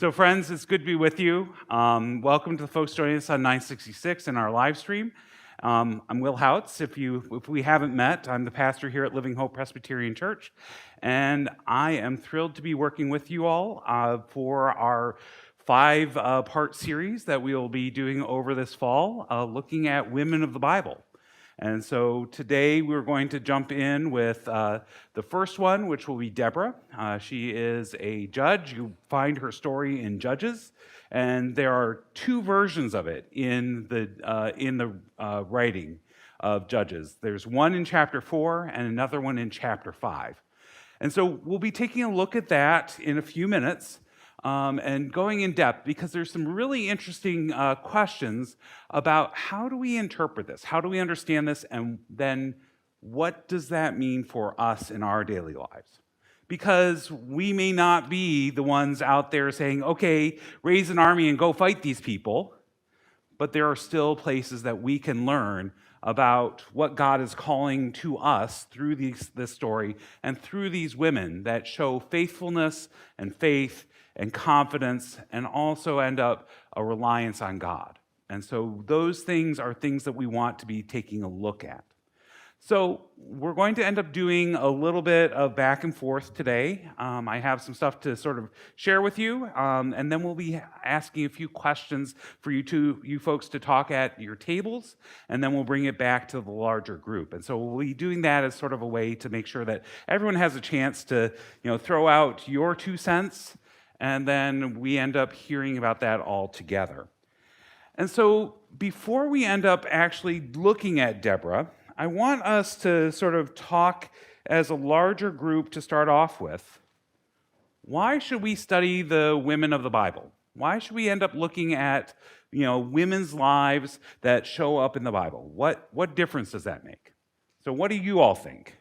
So, friends, it's good to be with you. Welcome to the folks joining us on 966 in our live stream. I'm Will Houts. If we haven't met, I'm the pastor here at Living Hope Presbyterian Church, and I am thrilled to be working with you all for our five-part series that we will be doing over this fall, looking at women of the Bible. And so today we're going to jump in with the first one, which will be Deborah. She is a judge. You find her story in Judges, and there are two versions of it in the writing of Judges. There's one in chapter 4 and another one in chapter 5. And so we'll be taking a look at that in a few minutes. And going in depth, because there's some really interesting questions about how do we interpret this? How do we understand this? And then what does that mean for us in our daily lives? Because we may not be the ones out there saying, okay, raise an army and go fight these people, but there are still places that we can learn about what God is calling to us through this story and through these women that show faithfulness and faith and confidence, and also end up a reliance on God. And so those things are things that we want to be taking a look at. So we're going to end up doing a little bit of back and forth today. I have some stuff to sort of share with you, and then we'll be asking a few questions for you folks to talk at your tables, and then we'll bring it back to the larger group. And so we'll be doing that as sort of a way to make sure that everyone has a chance to, throw out your 2 cents, and then we end up hearing about that all together. And so before we end up actually looking at Deborah, I want us to sort of talk as a larger group to start off with. Why should we study the women of the Bible? Why should we end up looking at, women's lives that show up in the Bible? What difference does that make? So what do you all think?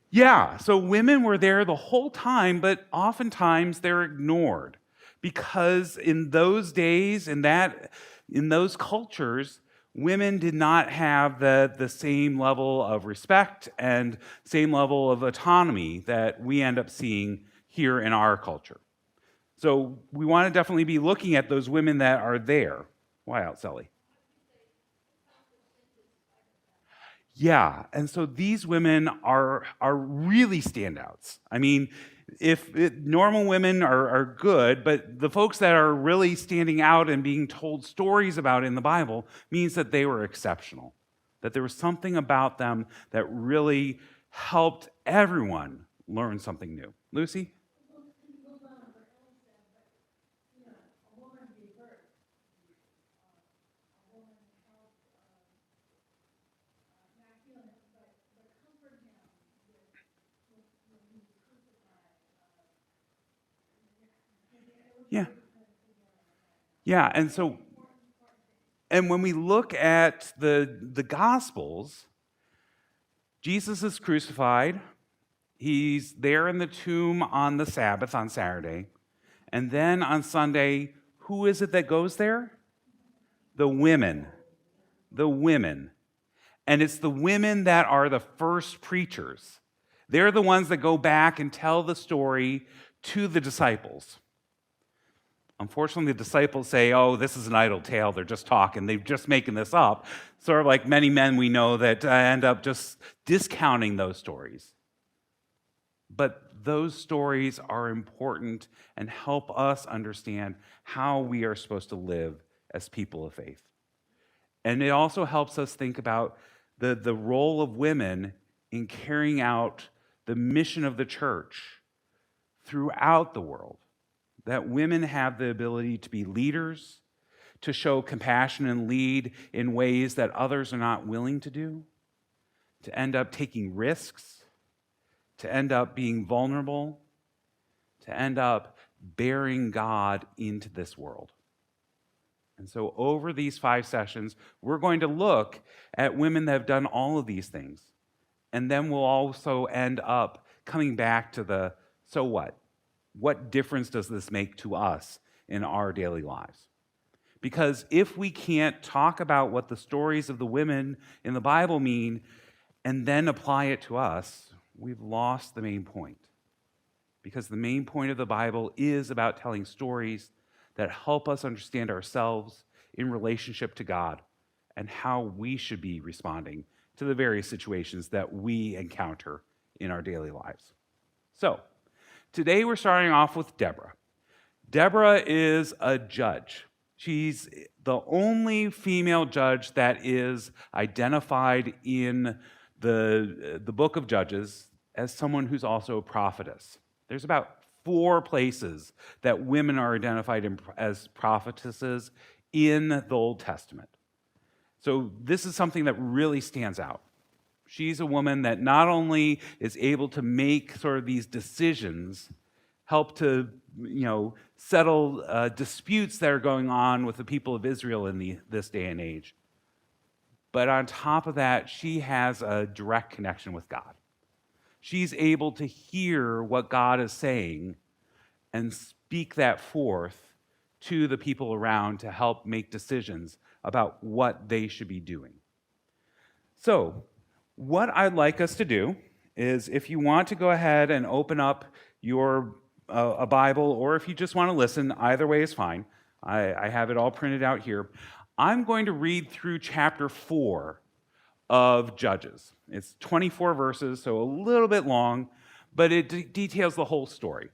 Yeah, so women were there the whole time, but oftentimes they're ignored because in those days, in those cultures, women did not have the same level of respect and same level of autonomy that we end up seeing here in our culture. So we want to definitely be looking at those women that are there. Why out, Sally? Yeah, and so these women are really standouts. I mean, normal women are good, but the folks that are really standing out and being told stories about in the Bible means that they were exceptional, that there was something about them that really helped everyone learn something new. Lucy? Yeah. Yeah, and when we look at the Gospels, Jesus is crucified. He's there in the tomb on the Sabbath, on Saturday. And then on Sunday, who is it that goes there? The women. The women. And it's the women that are the first preachers. They're the ones that go back and tell the story to the disciples. Unfortunately, the disciples say, oh, this is an idle tale. They're just talking. They're just making this up. Sort of like many men we know that end up just discounting those stories. But those stories are important and help us understand how we are supposed to live as people of faith. And it also helps us think about the role of women in carrying out the mission of the church throughout the world. That women have the ability to be leaders, to show compassion and lead in ways that others are not willing to do, to end up taking risks, to end up being vulnerable, to end up bearing God into this world. And so over these 5 sessions, we're going to look at women that have done all of these things. And then we'll also end up coming back to the so what? What difference does this make to us in our daily lives? Because if we can't talk about what the stories of the women in the Bible mean and then apply it to us, we've lost the main point. Because the main point of the Bible is about telling stories that help us understand ourselves in relationship to God and how we should be responding to the various situations that we encounter in our daily lives. So, today we're starting off with Deborah. Deborah is a judge. She's the only female judge that is identified in the book of Judges as someone who's also a prophetess. There's about 4 places that women are identified as prophetesses in the Old Testament. So this is something that really stands out. She's a woman that not only is able to make sort of these decisions, help to settle disputes that are going on with the people of Israel in this day and age, but on top of that, she has a direct connection with God. She's able to hear what God is saying and speak that forth to the people around to help make decisions about what they should be doing. So, what I'd like us to do is, if you want to go ahead and open up your a Bible, or if you just want to listen, either way is fine. I have it all printed out here. I'm going to read through chapter 4 of Judges. It's 24 verses, so a little bit long, but it details the whole story.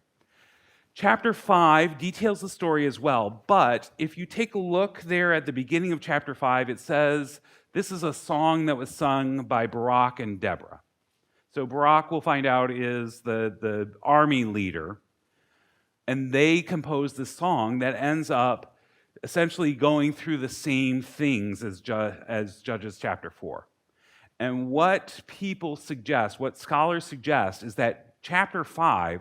Chapter 5 details the story as well, but if you take a look there at the beginning of chapter 5, it says this is a song that was sung by Barak and Deborah. So Barak, we'll find out, is the army leader, and they composed this song that ends up essentially going through the same things as Judges chapter 4. And what people suggest, what scholars suggest, is that chapter 5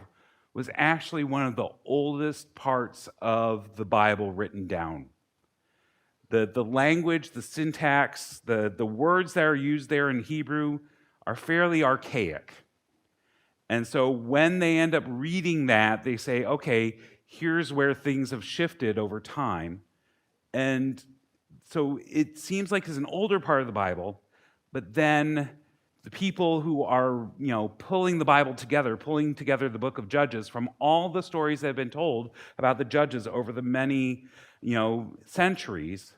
was actually one of the oldest parts of the Bible written down. The language, the syntax, the words that are used there in Hebrew are fairly archaic. And so when they end up reading that, they say, okay, here's where things have shifted over time. And so it seems like it's an older part of the Bible, but then the people who are, pulling the Bible together, pulling together the book of Judges from all the stories that have been told about the judges over the many, centuries,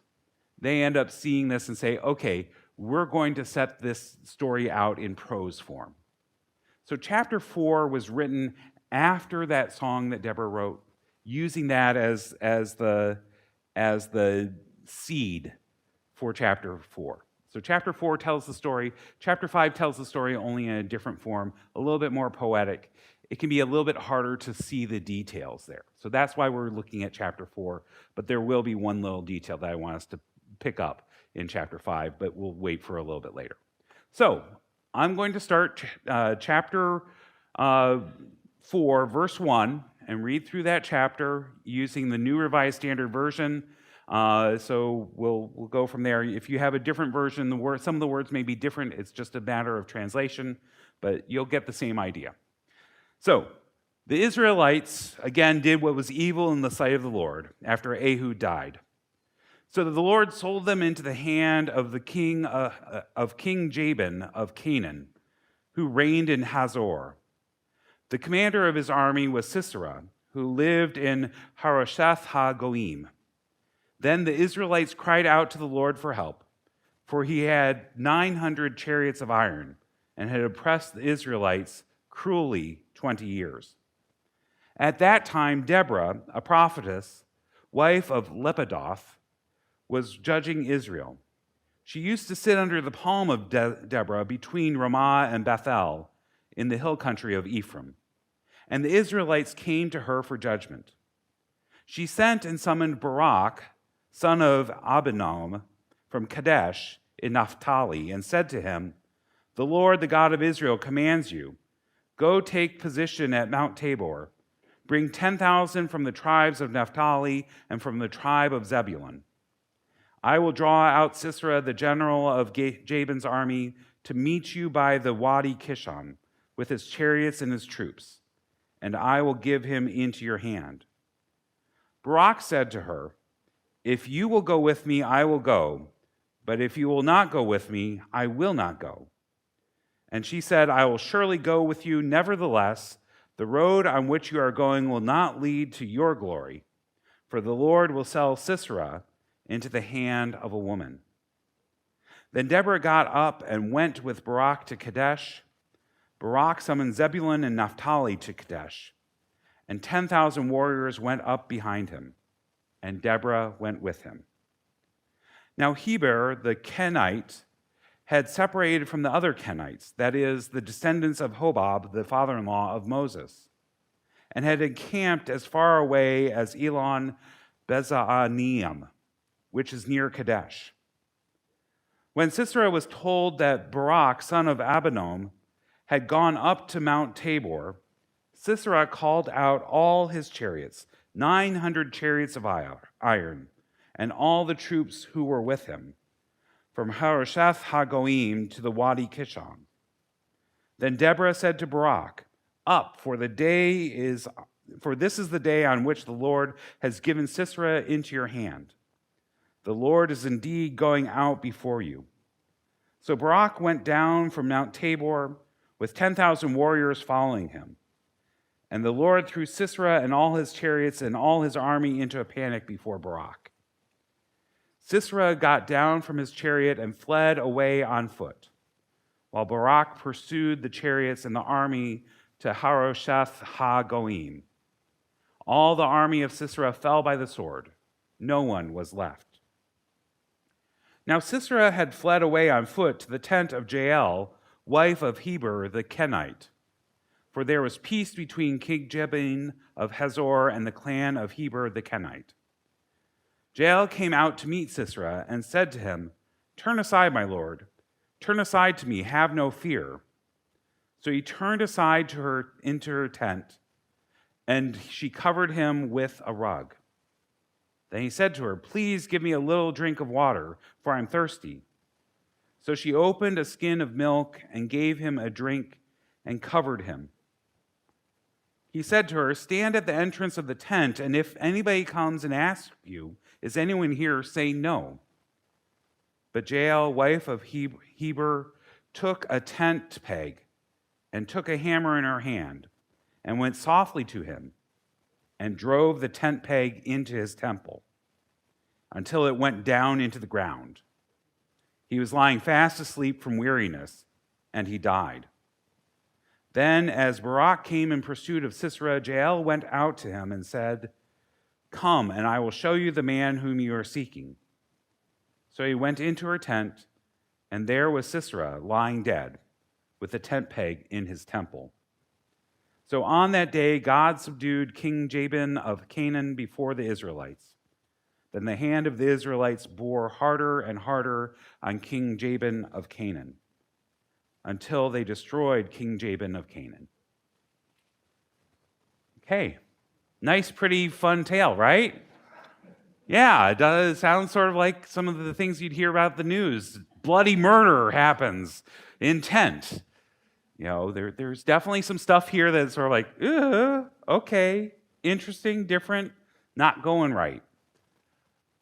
they end up seeing this and say, okay, we're going to set this story out in prose form. So chapter 4 was written after that song that Deborah wrote, using that as the seed for chapter 4. So chapter 4 tells the story. Chapter 5 tells the story only in a different form, a little bit more poetic. It can be a little bit harder to see the details there. So that's why we're looking at chapter 4, but there will be one little detail that I want us to pick up in chapter 5, but we'll wait for a little bit later. So I'm going to start chapter 4, verse 1, and read through that chapter using the New Revised Standard Version. So we'll go from there. If you have a different version, some of the words may be different. It's just a matter of translation, but you'll get the same idea. So the Israelites, again, did what was evil in the sight of the Lord after Ehud died. So the Lord sold them into the hand of the king of King Jabin of Canaan, who reigned in Hazor. The commander of his army was Sisera, who lived in Haroshath HaGoim. Then the Israelites cried out to the Lord for help, for he had 900 chariots of iron and had oppressed the Israelites cruelly 20 years. At that time, Deborah, a prophetess, wife of Lepidoth, was judging Israel. She used to sit under the palm of Deborah between Ramah and Bethel in the hill country of Ephraim. And the Israelites came to her for judgment. She sent and summoned Barak, son of Abinoam, from Kadesh in Naphtali, and said to him, "The Lord, the God of Israel, commands you, go take position at Mount Tabor. Bring 10,000 from the tribes of Naphtali and from the tribe of Zebulun. I will draw out Sisera, the general of Jabin's army, to meet you by the Wadi Kishon with his chariots and his troops, and I will give him into your hand." Barak said to her, "If you will go with me, I will go, but if you will not go with me, I will not go." And she said, I will surely go with you. Nevertheless, the road on which you are going will not lead to your glory, for the Lord will sell Sisera into the hand of a woman. Then Deborah got up and went with Barak to Kadesh. Barak summoned Zebulun and Naphtali to Kadesh, and 10,000 warriors went up behind him, and Deborah went with him. Now Heber the Kenite had separated from the other Kenites, that is, the descendants of Hobab, the father-in-law of Moses, and had encamped as far away as Elon Bezaanim, which is near Kadesh. When Sisera was told that Barak, son of Abinoam, had gone up to Mount Tabor, Sisera called out all his chariots, 900 chariots of iron, and all the troops who were with him, from Harosheth Hagoim to the Wadi Kishon. Then Deborah said to Barak, Up, for this is the day on which the Lord has given Sisera into your hand. The Lord is indeed going out before you. So Barak went down from Mount Tabor with 10,000 warriors following him. And the Lord threw Sisera and all his chariots and all his army into a panic before Barak. Sisera got down from his chariot and fled away on foot, while Barak pursued the chariots and the army to Harosheth HaGoim. All the army of Sisera fell by the sword. No one was left. Now Sisera had fled away on foot to the tent of Jael, wife of Heber the Kenite, for there was peace between King Jabin of Hazor and the clan of Heber the Kenite. Jael came out to meet Sisera and said to him, Turn aside, my lord. Turn aside to me, have no fear. So he turned aside to her into her tent, and she covered him with a rug. Then he said to her, Please give me a little drink of water, for I'm thirsty. So she opened a skin of milk and gave him a drink and covered him. He said to her, Stand at the entrance of the tent, and if anybody comes and asks you, Is anyone here? Say no. But Jael, wife of Heber, took a tent peg and took a hammer in her hand and went softly to him and drove the tent peg into his temple until it went down into the ground. He was lying fast asleep from weariness, and he died. Then, as Barak came in pursuit of Sisera, Jael went out to him and said, Come, and I will show you the man whom you are seeking. So he went into her tent, and there was Sisera lying dead, with the tent peg in his temple. So on that day, God subdued King Jabin of Canaan before the Israelites. Then the hand of the Israelites bore harder and harder on King Jabin of Canaan, until they destroyed King Jabin of Canaan. Okay, nice, pretty, fun tale, right? Yeah, it does sound sort of like some of the things you'd hear about the news. Bloody murder happens in tent. You know, there's definitely some stuff here that's sort of like, okay, interesting, different, not going right.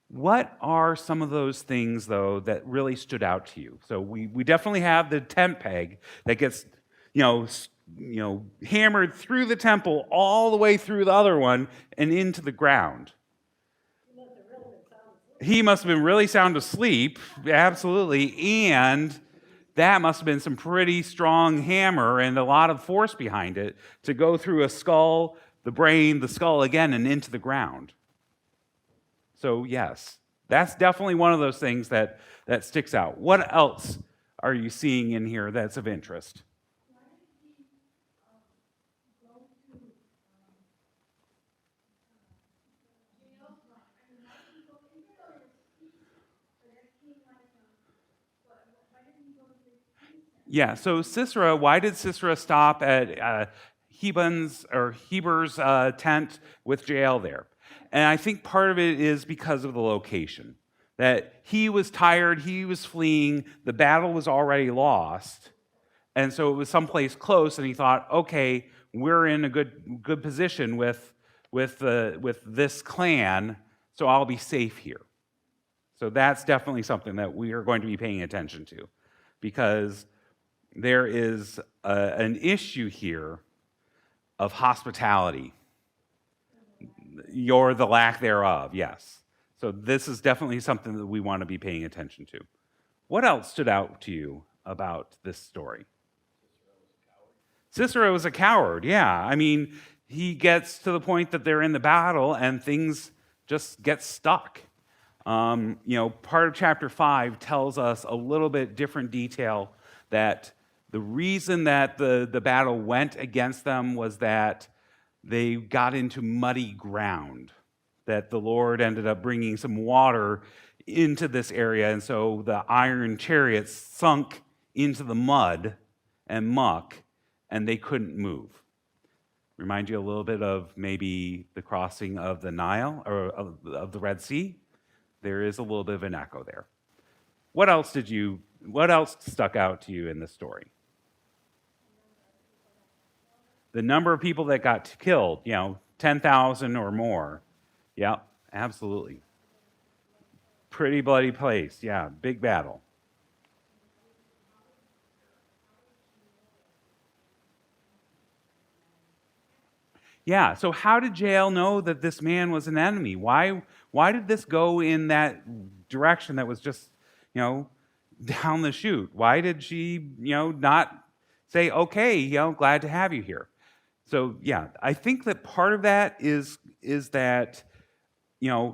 What are some of those things, though, that really stood out to you? So we definitely have the tent peg that gets, hammered through the temple all the way through the other one and into the ground. He must have been really sound asleep, absolutely, and that must have been some pretty strong hammer and a lot of force behind it to go through a skull, the brain, the skull again, and into the ground. So yes, that's definitely one of those things that sticks out. What else are you seeing in here that's of interest? Yeah, so Sisera, why did Sisera stop at Heber's tent with Jael there? And I think part of it is because of the location. That he was tired, he was fleeing, the battle was already lost. And so it was someplace close, and he thought, okay, we're in a good position with this clan, so I'll be safe here. So that's definitely something that we are going to be paying attention to. Because there is an issue here of hospitality, or the lack thereof, yes. So this is definitely something that we want to be paying attention to. What else stood out to you about this story? Cicero is a coward, yeah. I mean, he gets to the point that they're in the battle and things just get stuck. Part of chapter 5 tells us a little bit different detail that the reason that the battle went against them was that they got into muddy ground, that the Lord ended up bringing some water into this area, and so the iron chariots sunk into the mud and muck, and they couldn't move. Remind you a little bit of maybe the crossing of the Nile, or of the Red Sea? There is a little bit of an echo there. What else stuck out to you in this story? The number of people that got killed, 10,000 or more. Yeah, absolutely. Pretty bloody place. Yeah, big battle. Yeah, so how did Jael know that this man was an enemy? Why did this go in that direction that was just, down the chute? Why did she, not say, okay, glad to have you here? So yeah, I think that part of that is that,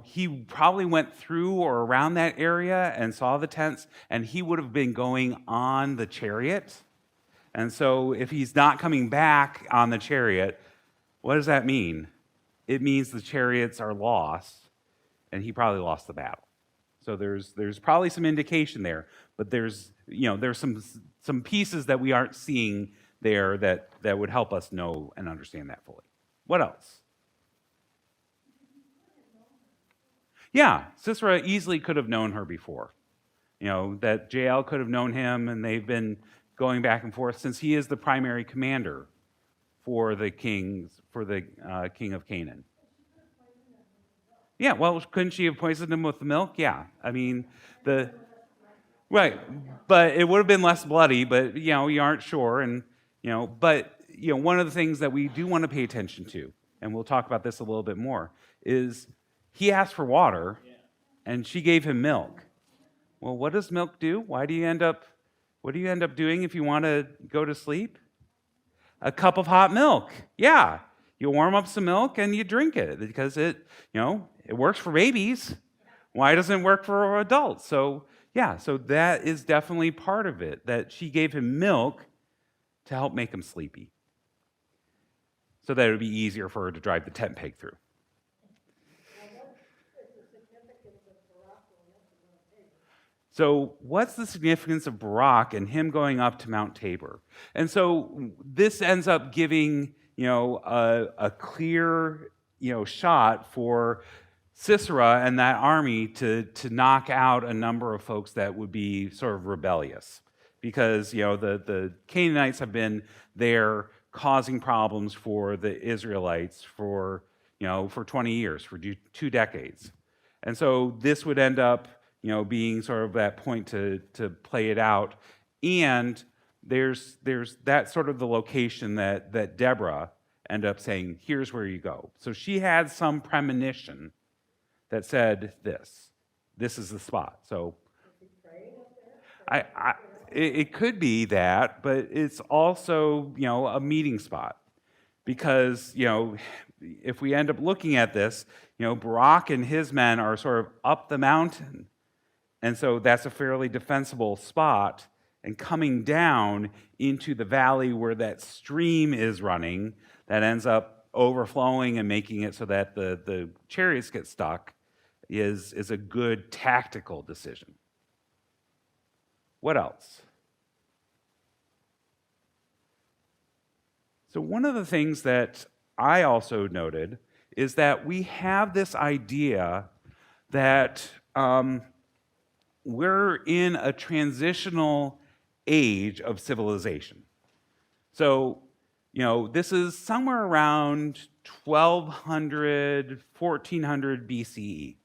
he probably went through or around that area and saw the tents, and he would have been going on the chariot. And so if he's not coming back on the chariot, what does that mean? It means the chariots are lost, and he probably lost the battle. So there's probably some indication there, but there's some pieces that we aren't seeing there that would help us know and understand that fully. What else? Yeah, Sisera easily could have known her before. That Jael could have known him, and they've been going back and forth since he is the primary commander for the king of Canaan. Yeah, well, couldn't she have poisoned him with the milk? Yeah, I mean, right, but it would have been less bloody. But you aren't sure, and but one of the things that we do want to pay attention to, and we'll talk about this a little bit more, is he asked for water, and she gave him milk. Well, what does milk do? What do you end up doing if you want to go to sleep? A cup of hot milk. Yeah. You warm up some milk and you drink it because it works for babies. Why doesn't it work for adults? So that is definitely part of it, that she gave him milk to help make him sleepy, so that it would be easier for her to drive the tent peg through. So what's the significance of Barak and him going up to Mount Tabor? And so this ends up giving, a clear, shot for Sisera and that army to knock out a number of folks that would be sort of rebellious. Because, the Canaanites have been there causing problems for the Israelites for 20 years, for 2 decades. And so this would end up being sort of that point to play it out. And there's that sort of the location that Deborah ended up saying, here's where you go. So she had some premonition that said this is the spot. So it could be that, but it's also, a meeting spot. Because, if we end up looking at this, Barak and his men are sort of up the mountain. And so that's a fairly defensible spot. And coming down into the valley where that stream is running, that ends up overflowing and making it so that the chariots get stuck, is a good tactical decision. What else? So one of the things that I also noted is that we have this idea that we're in a transitional age of civilization. So, this is somewhere around 1200, 1400 BCE.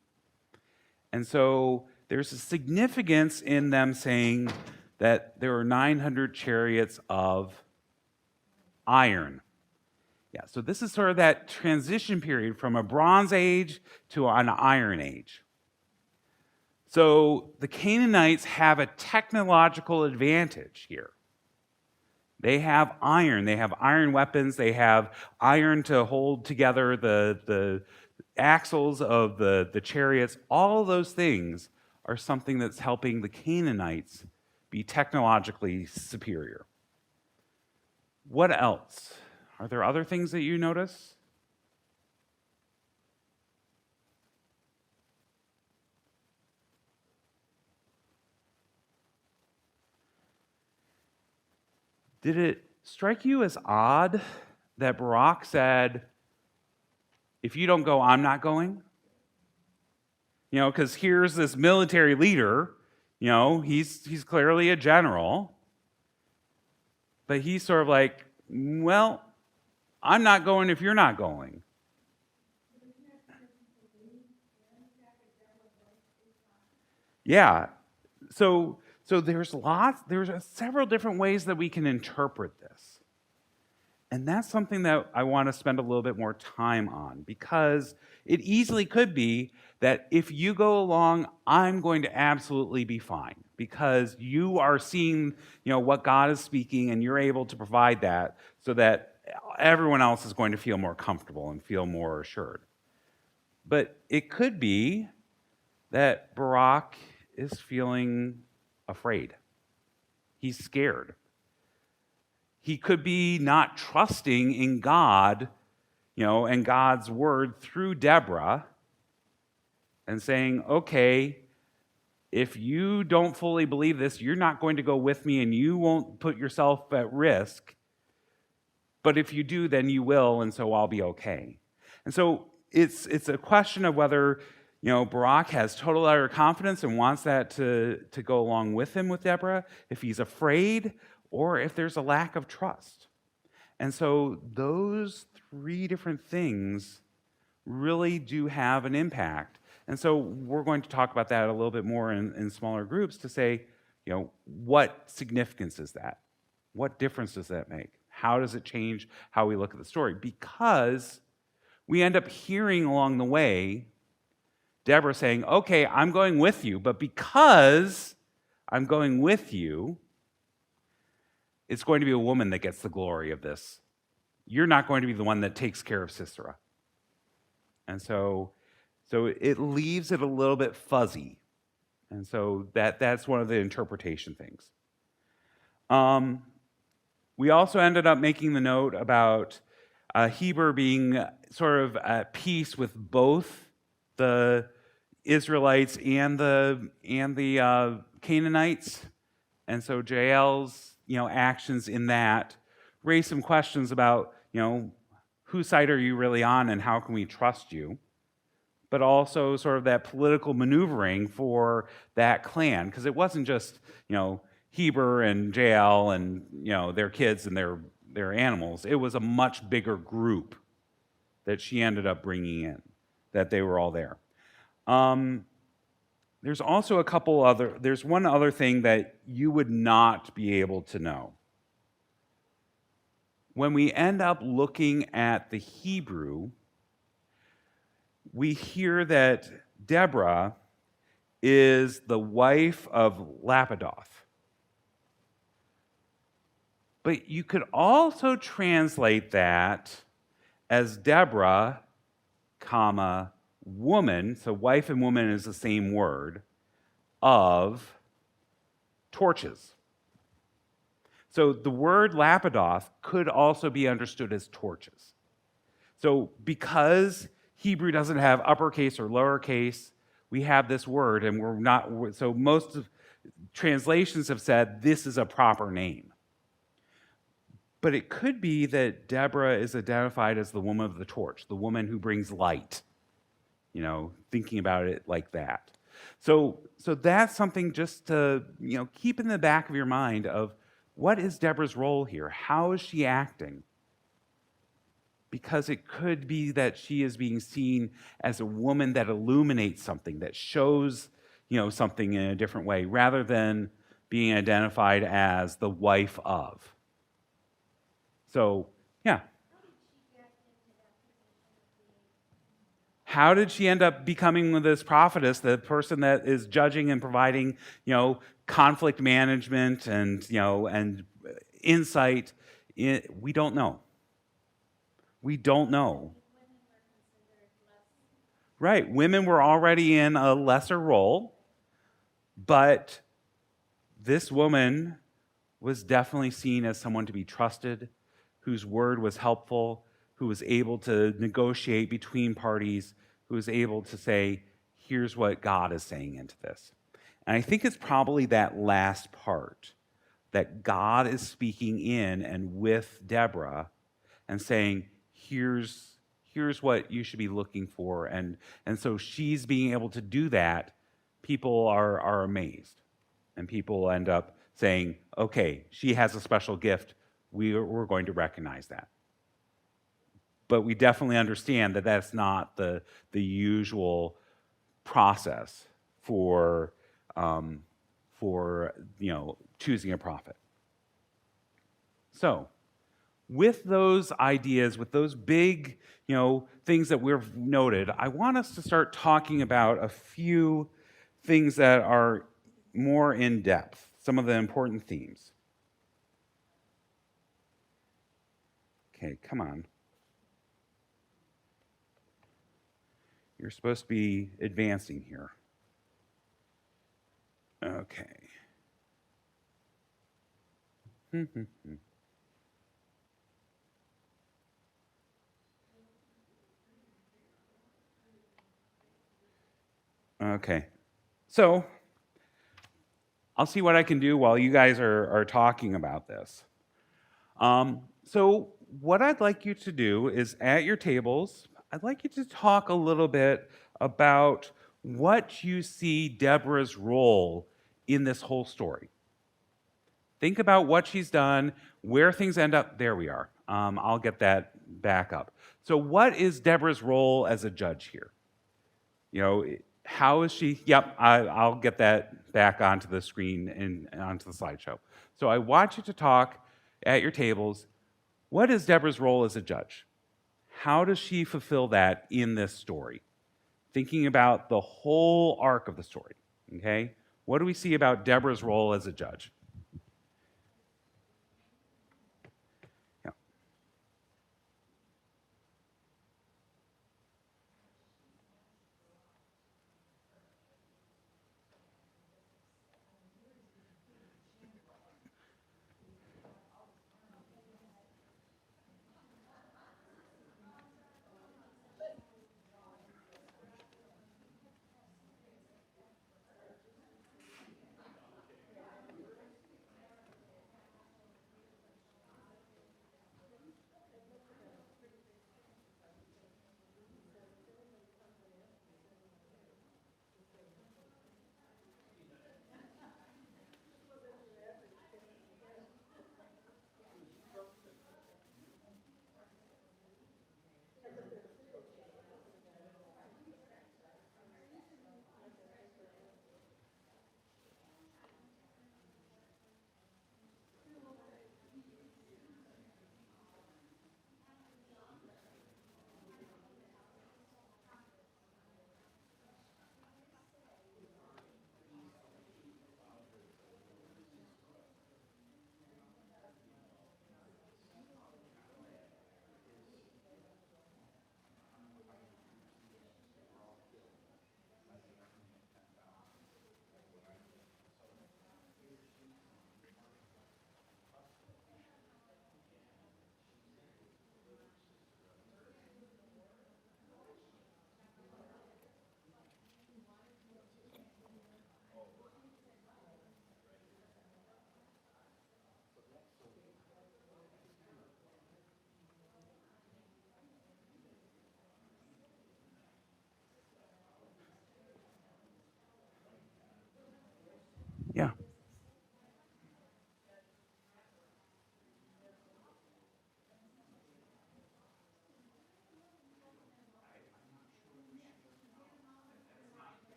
And so there's a significance in them saying that there were 900 chariots of iron. Yeah, so this is sort of that transition period from a Bronze Age to an Iron Age. So the Canaanites have a technological advantage here. They have iron weapons, they have iron to hold together the axles of the chariots. All those things are something that's helping the Canaanites be technologically superior. What else? Are there other things that you notice? Did it strike you as odd that Barak said, if you don't go, I'm not going? Because here's this military leader, he's clearly a general, but he's sort of like, well, I'm not going if you're not going. Yeah. So there's several different ways that we can interpret this. And that's something that I want to spend a little bit more time on, because it easily could be that if you go along, I'm going to absolutely be fine, because you are seeing, what God is speaking, and you're able to provide that so that everyone else is going to feel more comfortable and feel more assured. But it could be that Barak is feeling afraid. He's scared. He could be not trusting in God, and God's word through Deborah, and saying, okay, if you don't fully believe this, you're not going to go with me and you won't put yourself at risk. But if you do, then you will, and so I'll be okay. And so it's a question of whether, Barak has total utter confidence and wants that to go along with him with Deborah, if he's afraid, or if there's a lack of trust. And so those three different things really do have an impact. And so we're going to talk about that a little bit more in smaller groups to say, what significance is that? What difference does that make? How does it change how we look at the story? Because we end up hearing along the way Deborah saying, okay, I'm going with you, but because I'm going with you, it's going to be a woman that gets the glory of this. You're not going to be the one that takes care of Sisera. And so it leaves it a little bit fuzzy. And so that's one of the interpretation things. We also ended up making the note about Heber being sort of at peace with both the Israelites and the Canaanites. And so Jael's actions in that raise some questions about, whose side are you really on and how can we trust you? But also sort of that political maneuvering for that clan, because it wasn't just, Heber and Jael and, their kids and their animals. It was a much bigger group that she ended up bringing in, that they were all there. There's also there's one other thing that you would not be able to know. When we end up looking at the Hebrew, we hear that Deborah is the wife of Lapidoth. But you could also translate that as Deborah, comma, woman, so wife and woman is the same word, of torches. So the word Lapidoth could also be understood as torches. So because Hebrew doesn't have uppercase or lowercase, we have this word, and so most of translations have said this is a proper name. But it could be that Deborah is identified as the woman of the torch, the woman who brings light, thinking about it like that. So that's something just to, keep in the back of your mind of what is Deborah's role here? How is she acting? Because it could be that she is being seen as a woman that illuminates something, that shows, something in a different way, rather than being identified as the wife of. So, yeah. How did she end up becoming this prophetess, the person that is judging and providing, conflict management and, and insight? We don't know. We don't know. Right. Women were already in a lesser role, but this woman was definitely seen as someone to be trusted, whose word was helpful, who was able to negotiate between parties, who was able to say, here's what God is saying into this. And I think it's probably that last part that God is speaking in and with Deborah and saying, here's what you should be looking for. And so she's being able to do that. People are amazed. And people end up saying, okay, she has a special gift. We're going to recognize that. But we definitely understand that that's not the usual process for choosing a prophet. So, with those ideas, with those big, things that we've noted, I want us to start talking about a few things that are more in depth, some of the important themes. Okay, come on. You're supposed to be advancing here. Okay. Okay. So, I'll see what I can do while you guys are talking about this. So, what I'd like you to do is at your tables, I'd like you to talk a little bit about what you see Deborah's role in this whole story. Think about what she's done, where things end up. There we are. I'll get that back up. So, what is Deborah's role as a judge here? How is she? Yep, I'll get that back onto the screen and onto the slideshow. So, I want you to talk at your tables. What is Deborah's role as a judge? How does she fulfill that in this story? Thinking about the whole arc of the story, okay? What do we see about Deborah's role as a judge? Yeah.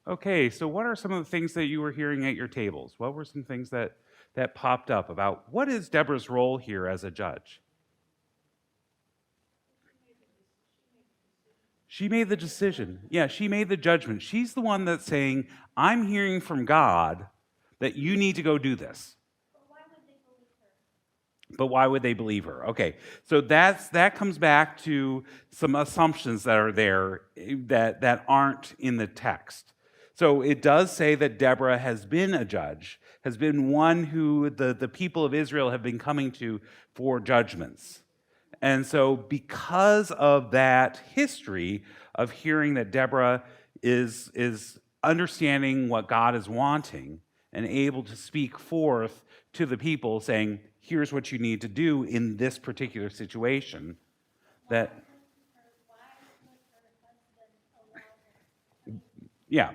Okay, so what are some of the things that you were hearing at your tables? What were some things that popped up about what is Deborah's role here as a judge? She made the decision. Yeah, she made the judgment. She's the one that's saying, I'm hearing from God that you need to go do this. But why would they believe her? Okay, so that comes back to some assumptions that are there that aren't in the text. So it does say that Deborah has been a judge, has been one who the people of Israel have been coming to for judgments. And so, because of that history of hearing that Deborah is understanding what God is wanting and able to speak forth to the people, saying, "Here's what you need to do in this particular situation," that yeah.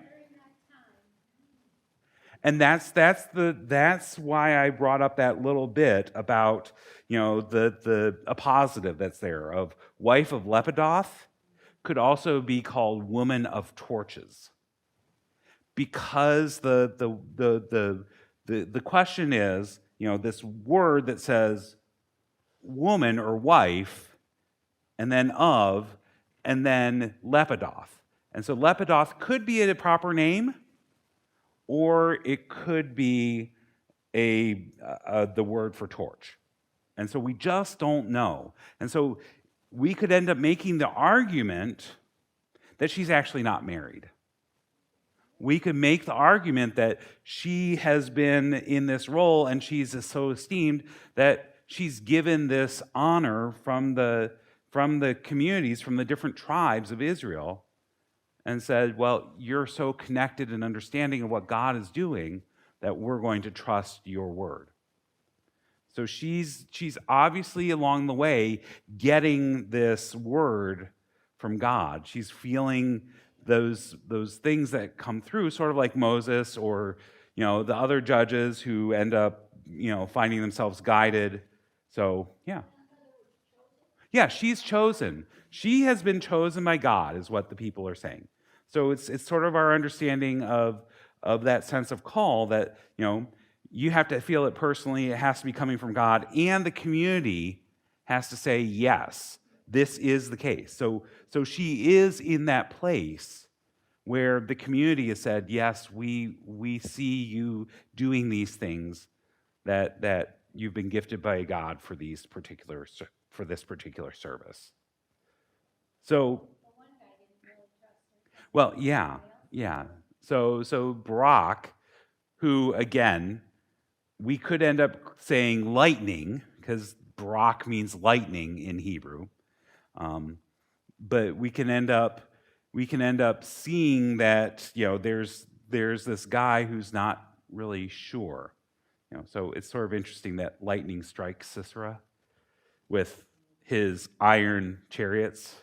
And that's why I brought up that little bit about the a positive that's there of wife of Lepidoth could also be called woman of torches, because the question is, this word that says woman or wife and then of and then Lepidoth, and so Lepidoth could be a proper name, or it could be the word for torch. And so we just don't know. And so we could end up making the argument that she's actually not married. We could make the argument that she has been in this role and she's so esteemed that she's given this honor from the communities, from the different tribes of Israel, and said, well, you're so connected and understanding of what God is doing that we're going to trust your word. So she's obviously along the way getting this word from God. She's feeling those things that come through, sort of like Moses or the other judges who end up finding themselves guided. So yeah, she's chosen. She has been chosen by God, is what the people are saying. So it's sort of our understanding of that sense of call that you have to feel it personally. It has to be coming from God, and the community has to say yes, this is the case. So she is in that place where the community has said yes, we see you doing these things that you've been gifted by God for this particular service. So, well, yeah. So Brock, who again, we could end up saying lightning because Brock means lightning in Hebrew, but we can end up seeing that there's this guy who's not really sure. So it's sort of interesting that lightning strikes Sisera with his iron chariots.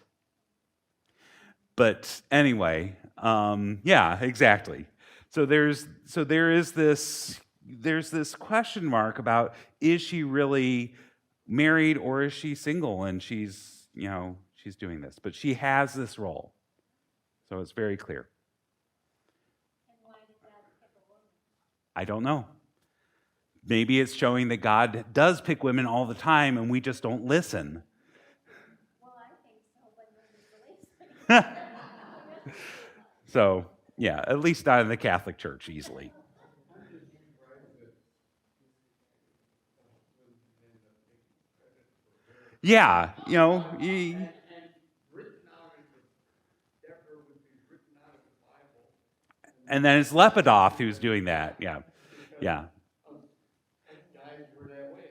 But anyway, yeah, exactly. So there is this question mark about, is she really married or is she single, and she's doing this, but she has this role. So it's very clear. And why did God pick a woman? I don't know. Maybe it's showing that God does pick women all the time and we just don't listen. Well, I think so, but nobody's listening. So, yeah, at least not in the Catholic Church easily. Yeah, and then it's Lepidoth who's doing that. Yeah.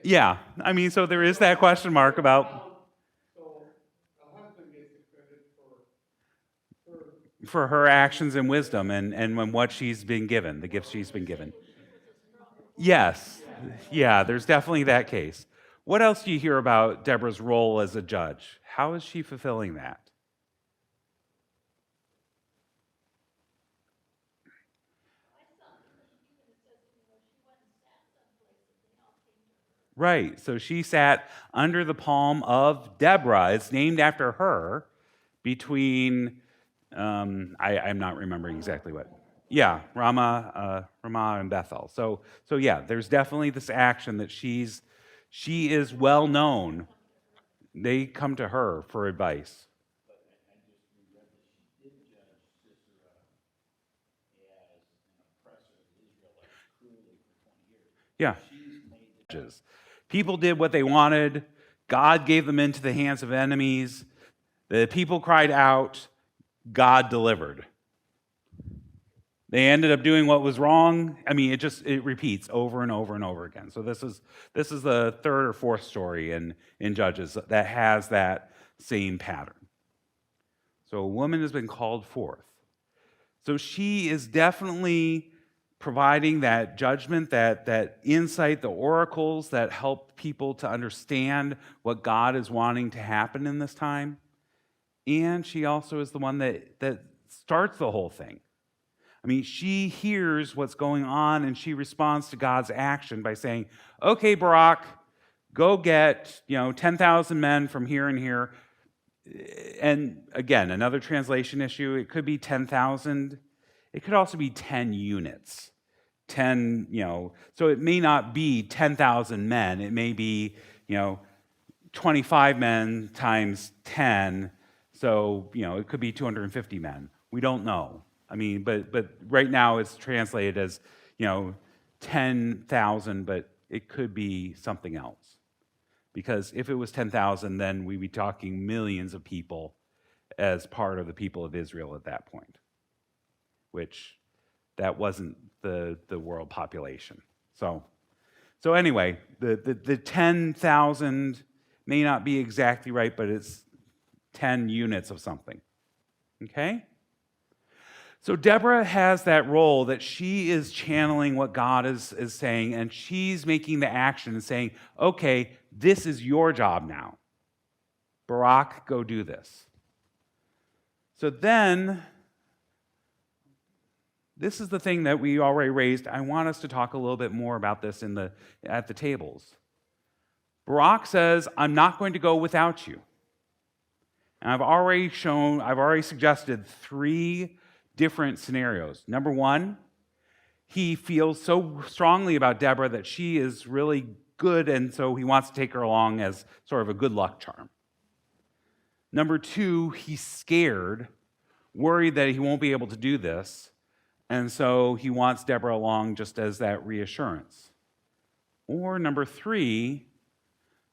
Yeah, I mean, so there is that question mark about. for her actions and wisdom and when what she's been given, the gifts she's been given. Yes. Yeah, there's definitely that case. What else do you hear about Deborah's role as a judge? How is she fulfilling that? Right. So she sat under the palm of Deborah. It's named after her between, I'm not remembering exactly what. Yeah, Ramah and Bethel. So yeah, there's definitely this action that she is well known. They come to her for advice. Yeah. Judges. People did what they wanted. God gave them into the hands of enemies. The people cried out. God delivered. They ended up doing what was wrong. I mean, it repeats over and over and over again. So this is the third or fourth story in Judges that has that same pattern. So a woman has been called forth. So she is definitely providing that judgment, that insight, the oracles that help people to understand what God is wanting to happen in this time. And she also is the one that starts the whole thing. I mean, she hears what's going on and she responds to God's action by saying, okay, Barak, go get 10,000 men from here and here. And again, another translation issue, it could be 10,000. It could also be 10 units. 10, so it may not be 10,000 men. It may be, 25 men times 10. So, it could be 250 men. We don't know. I mean, but right now it's translated as, 10,000, but it could be something else. Because if it was 10,000, then we'd be talking millions of people as part of the people of Israel at that point, which that wasn't the world population. So anyway, the 10,000 may not be exactly right, but it's 10 units of something. Okay? So Deborah has that role that she is channeling what God is saying, and she's making the action and saying, okay, this is your job now. Barak, go do this. So then, this is the thing that we already raised. I want us to talk a little bit more about this at the tables. Barak says, I'm not going to go without you. And I've already suggested 3 different scenarios. Number 1, he feels so strongly about Deborah that she is really good, and so he wants to take her along as sort of a good luck charm. Number 2, he's scared, worried that he won't be able to do this, and so he wants Deborah along just as that reassurance. Or number 3,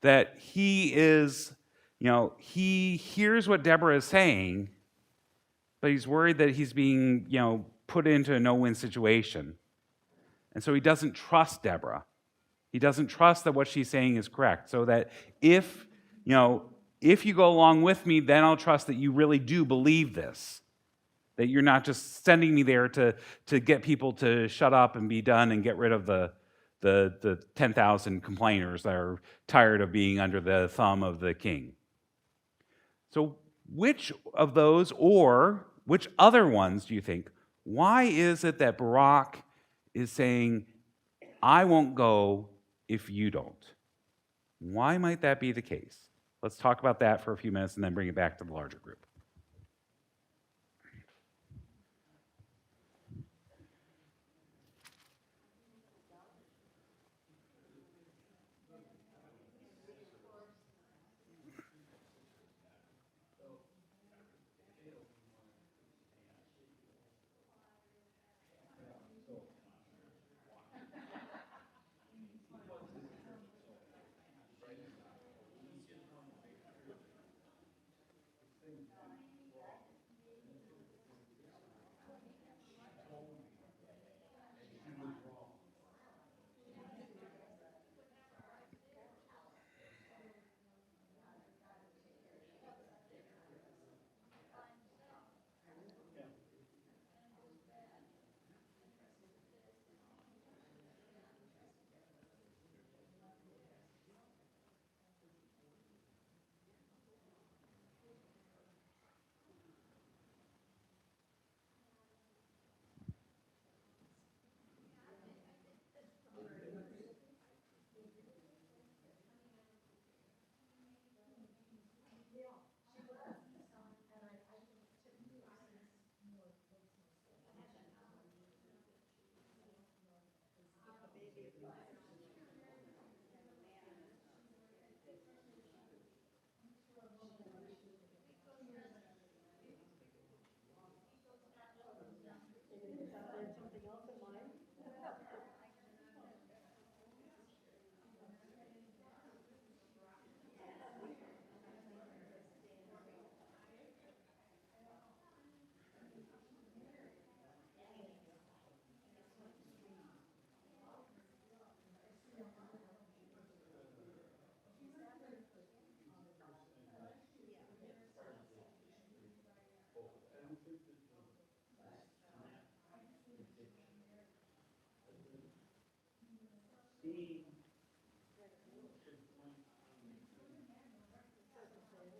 that he is, he hears what Deborah is saying, but he's worried that he's being, put into a no-win situation. And so he doesn't trust Deborah. He doesn't trust that what she's saying is correct. So that if you go along with me, then I'll trust that you really do believe this. That you're not just sending me there to get people to shut up and be done and get rid of the 10,000 complainers that are tired of being under the thumb of the king. So which of those, or which other ones do you think? Why is it that Barak is saying, I won't go if you don't? Why might that be the case? Let's talk about that for a few minutes and then bring it back to the larger group.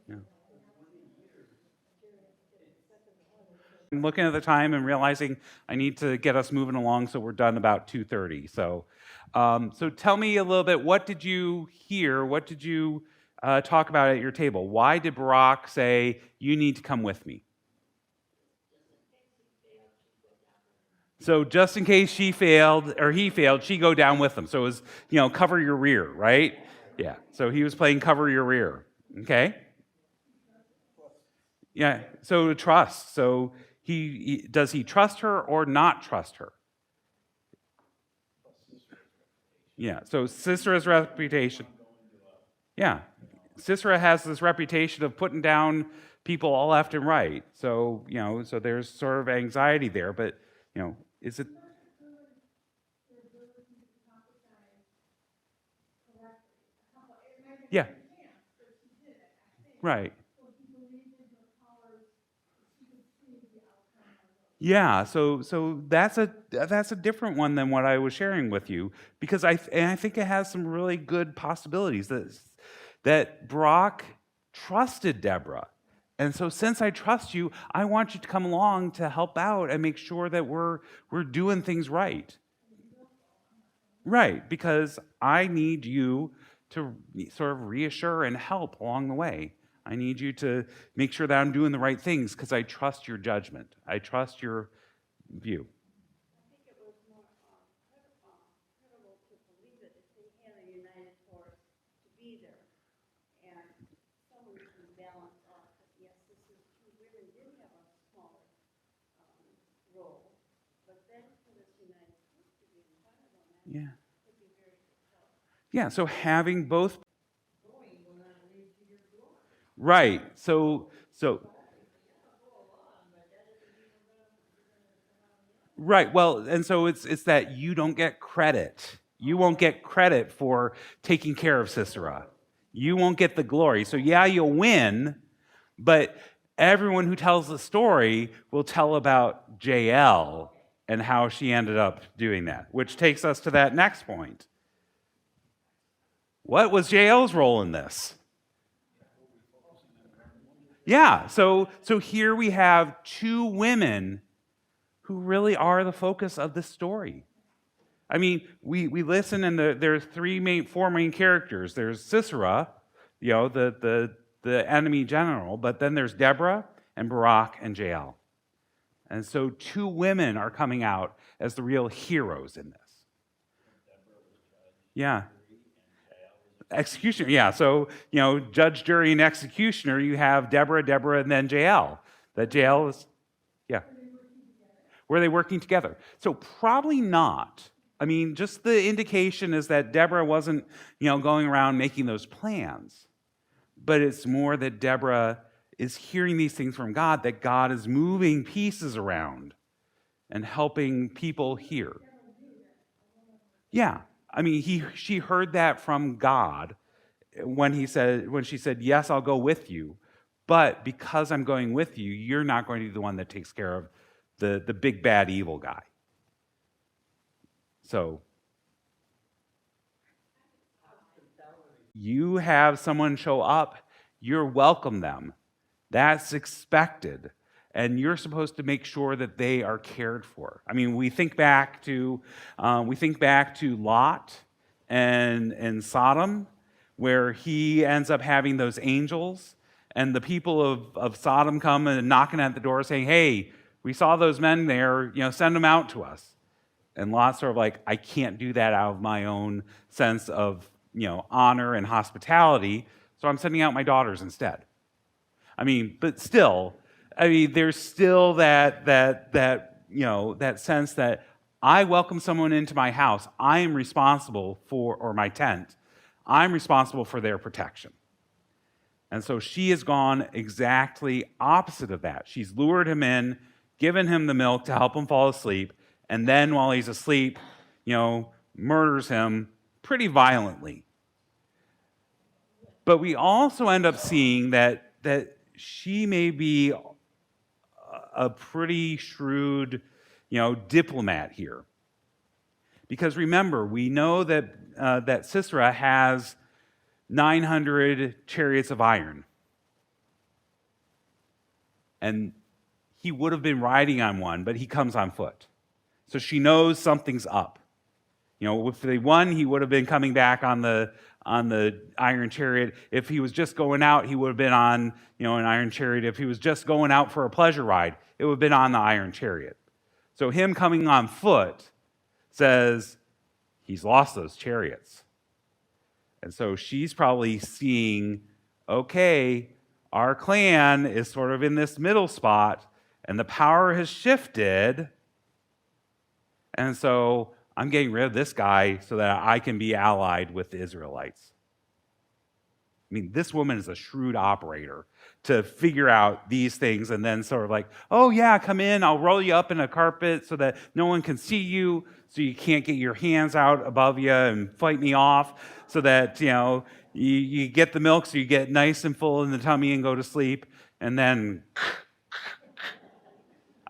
Yeah. I'm looking at the time and realizing I need to get us moving along, so we're done about 2:30. So tell me a little bit. What did you hear? What did you talk about at your table? Why did Barack say you need to come with me? So just in case she failed or he failed, she go down with them. So it was, cover your rear, right? Yeah. So he was playing cover your rear. Okay. Yeah. So trust. So does he trust her or not trust her? Yeah. So Sisera's reputation. Yeah. Sisera has this reputation of putting down people all left and right. So, so there's sort of anxiety there, but, is it? Yeah. Right. Yeah, so that's a different one than what I was sharing with you because I think it has some really good possibilities that Brock trusted Deborah. And so since I trust you, I want you to come along to help out and make sure that we're doing things right. Right, because I need you to sort of reassure and help along the way. I need you to make sure that I'm doing the right things because I trust your judgment. I trust your view. I think it was more credible to believe it if they had a united force to be there. And someone can balance off that, yes, this is true, women did have a smaller role. But then for this united force to be in front of them, that Yeah. could be very good help. Yeah, so having both. Going will not lead to your glory. Right. So right. Well, and so it's that you don't get credit. You won't get credit for taking care of Sisera. You won't get the glory. So yeah, you'll win, but everyone who tells the story will tell about JL and how she ended up doing that, which takes us to that next point. What was JL's role in this? Yeah, so here we have two women who really are the focus of this story. I mean, we listen, and there's four main characters. There's Sisera, the enemy general, but then there's Deborah and Barak and Jael. And so two women are coming out as the real heroes in this. Yeah. Executioner, yeah. So, judge, jury, and executioner, you have Deborah, and then Jael. That Jael is, yeah. Were they working together? So probably not. I mean, just the indication is that Deborah wasn't, going around making those plans. But it's more that Deborah is hearing these things from God, that God is moving pieces around and helping people hear. Yeah. I mean, she heard that from God when she said, "Yes, I'll go with you." But because I'm going with you, you're not going to be the one that takes care of the big bad evil guy. So you have someone show up, you're welcome them. That's expected. And you're supposed to make sure that they are cared for. I mean, we think back to Lot and Sodom, where he ends up having those angels, and the people of Sodom come and knocking at the door saying, "Hey, we saw those men there, send them out to us." And Lot's sort of like, "I can't do that out of my own sense of, honor and hospitality, so I'm sending out my daughters instead." I mean, but still, there's still that sense that I welcome someone into my house. I am responsible for, or my tent, I'm responsible for their protection. And so she has gone exactly opposite of that. She's lured him in, given him the milk to help him fall asleep, and then while he's asleep, murders him pretty violently. But we also end up seeing that she may be a pretty shrewd, diplomat here. Because remember, we know that Sisera has 900 chariots of iron. And he would have been riding on one, but he comes on foot. So she knows something's up. If they won, he would have been coming back on the iron chariot. If he was just going out, he would have been on, an iron chariot. If he was just going out for a pleasure ride, it would have been on the iron chariot. So him coming on foot says he's lost those chariots. And so she's probably seeing, okay, our clan is sort of in this middle spot, and the power has shifted. And so I'm getting rid of this guy so that I can be allied with the Israelites. I mean, this woman is a shrewd operator to figure out these things and then sort of like, oh yeah, come in, I'll roll you up in a carpet so that no one can see you, so you can't get your hands out above you and fight me off, so that, you get the milk so you get nice and full in the tummy and go to sleep, and then,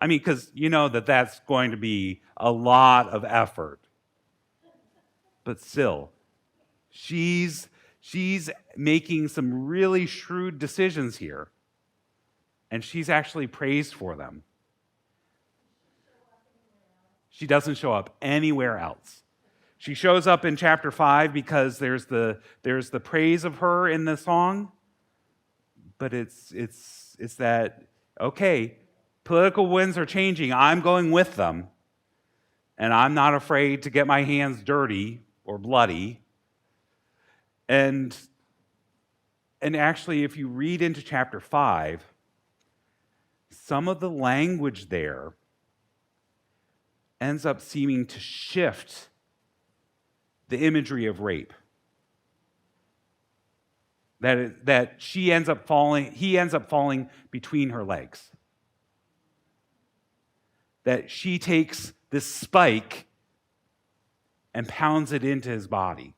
because that's going to be a lot of effort. But still, she's making some really shrewd decisions here, and she's actually praised for them. She doesn't show up anywhere else. She shows up in chapter 5 because there's the praise of her in the song, but it's that, okay, political winds are changing. I'm going with them, and I'm not afraid to get my hands dirty or bloody. And actually, if you read into chapter 5, some of the language there ends up seeming to shift the imagery of rape. That he ends up falling between her legs. That she takes this spike and pounds it into his body.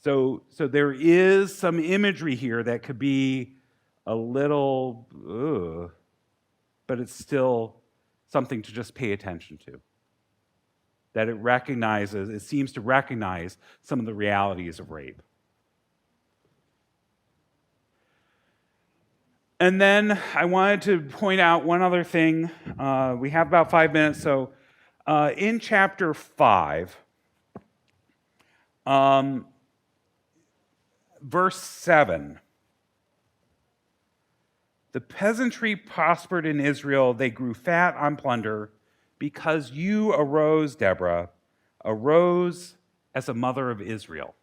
So there is some imagery here that could be a little, but it's still something to just pay attention to. That it seems to recognize some of the realities of rape. And then I wanted to point out one other thing. We have about 5 minutes. So in chapter 5, verse 7, the peasantry prospered in Israel. They grew fat on plunder because you arose, Deborah, arose as a mother of Israel.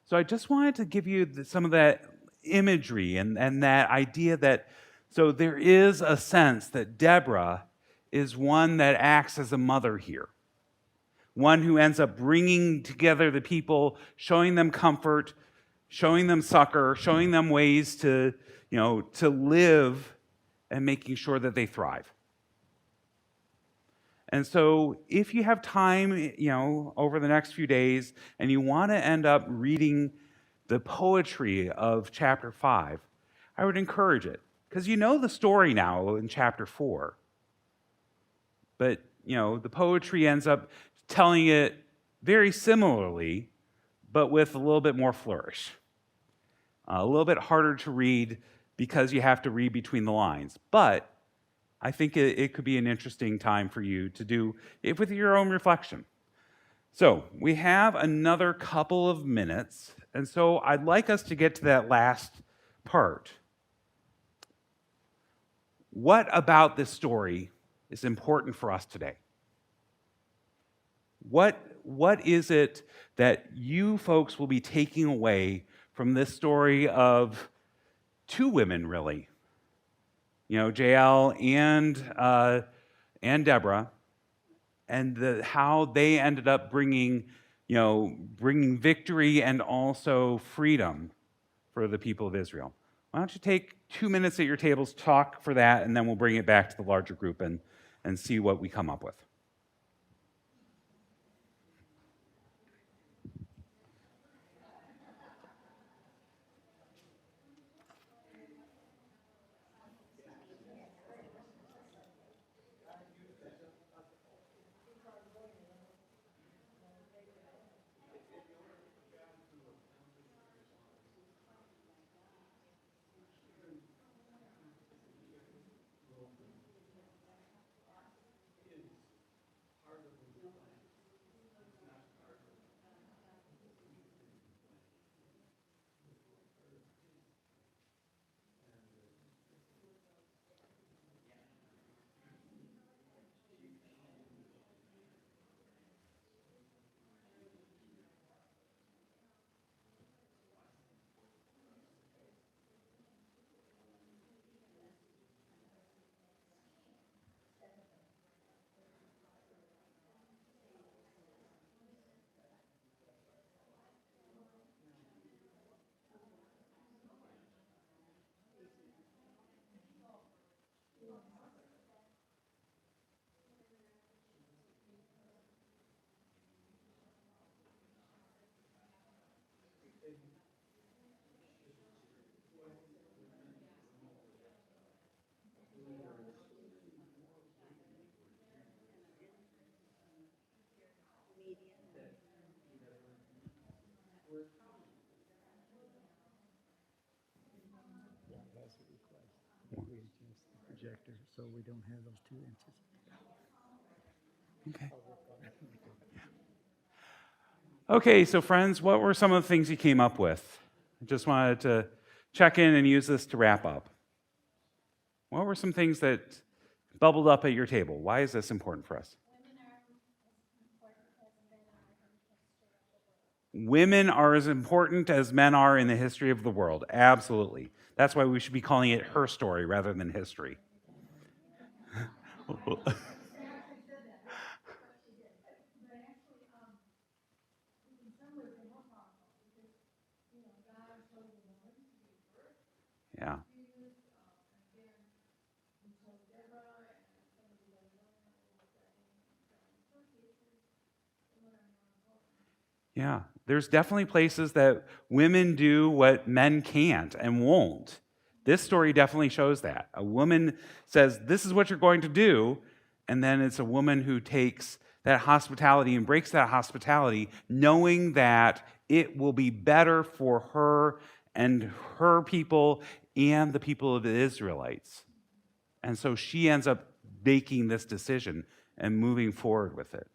So I just wanted to give you some of that imagery and that idea that, so there is a sense that Deborah is one that acts as a mother here. One who ends up bringing together the people, showing them comfort, showing them succor, showing them ways to live and making sure that they thrive. And so if you have time, over the next few days, and you want to end up reading the poetry of chapter 5, I would encourage it. Because you know the story now in chapter 4. But, the poetry ends up telling it very similarly, but with a little bit more flourish. A little bit harder to read because you have to read between the lines. But I think it could be an interesting time for you to do it with your own reflection. So we have another couple of minutes, and so I'd like us to get to that last part. What about this story is important for us today? What is it that you folks will be taking away from this story of two women, really? Jael and Deborah, and how they ended up bringing victory and also freedom for the people of Israel. Why don't you take 2 minutes at your tables, talk for that, and then we'll bring it back to the larger group and see what we come up with. so we don't have those 2 inches. Okay. Okay, so friends, what were some of the things you came up with? I just wanted to check in and use this to wrap up. What were some things that bubbled up at your table? Why is this important for us? Women are as important as men are in the history of the world. Absolutely. That's why we should be calling it her story rather than history. Yeah. Yeah. There's definitely places that women do what men can't and won't. This story definitely shows that. A woman says, "This is what you're going to do," and then it's a woman who takes that hospitality and breaks that hospitality, knowing that it will be better for her and her people and the people of the Israelites. And so she ends up making this decision and moving forward with it.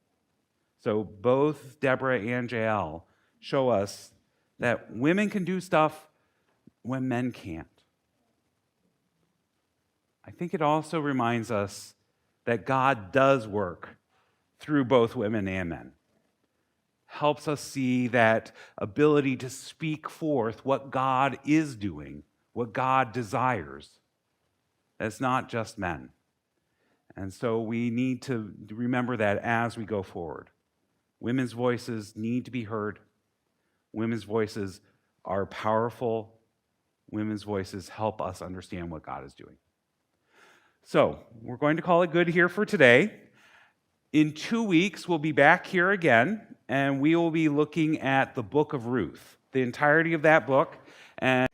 So both Deborah and Jael show us that women can do stuff when men can't. I think it also reminds us that God does work through both women and men. Helps us see that ability to speak forth what God is doing, what God desires. That's not just men. And so we need to remember that as we go forward. Women's voices need to be heard. Women's voices are powerful. Women's voices help us understand what God is doing. So we're going to call it good here for today. In 2 weeks, we'll be back here again, and we will be looking at the book of Ruth, the entirety of that book. And